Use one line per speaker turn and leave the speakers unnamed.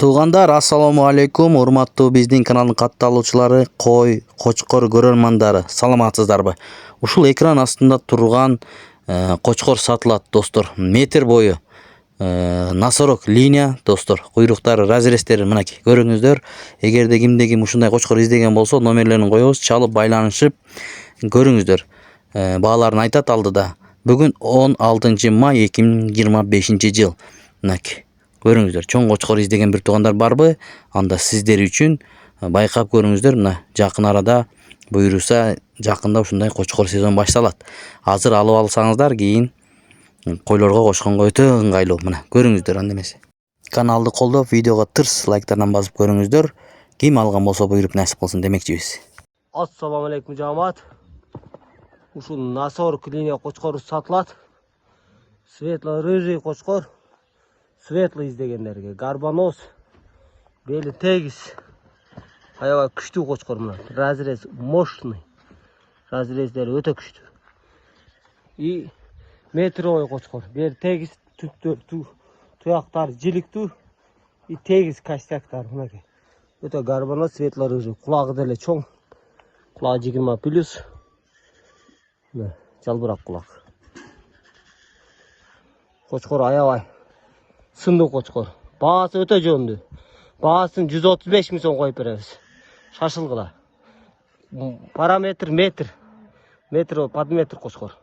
Туугандар, ассаламу алейкум. Урматтуу биздин каналдын катталуучулары, кой, кочкор көрөрмандары, саламатсыздарбы? Ушул экран астында турган кочкор сатылат, достор. Метр бою носорог линия, достор. Куйруктары, разрезтери мынакей көрүңүздөр. Эгерде кимде ким ушундай кочкор издеген болсо, номерлерин коебуз, чалып байланышып көрүңүздөр. Бааларын айтат алдыда. Бүгүн 16 май 2025 жыл. Мынакей. Көрүңүздөр, чоң кочкор издеген бир туугандар барбы? Анда сиздер үчүн байкап көрүңүздөр. Мына жакын арада буйруса, жакында ушундай кочкор сезон башталат. Азыр алып алсаңыздар, кийин койлорго кошконго өтө ыңгайлуу. Мына көрүңүздөр, анда эмесе. Каналды колдоп, видеого тырс лайктардан басып көрүңүздөр. Ким алган болсо буйруп насип кылсын демекчибиз.
Ассаламу алейкум жамаат. Ушул носорог линия кочкор сатылат. Светло-рыжий кочкор. Светлый издегендерге гарбоноз, бели тегиз, аябай күчтүү кочкор мына. Разрез мощный. Разрездери өтө күчтүү. И метровой кочкор. Бели тегиз, туяктары жиликтүү, и тегиз костяктар мынакей. Өтө гарбоноз, светло-рыжий. Кулагы деле чоң. Кулагы 20+. Мына жалбырак кулак. Кочкор аябай сындуу кочкор. Баасы өтө жөнүндүү. Баасын 135 миң сом коюп беребиз. Шашылгыла. Параметр метр. Метр под метр кочкор.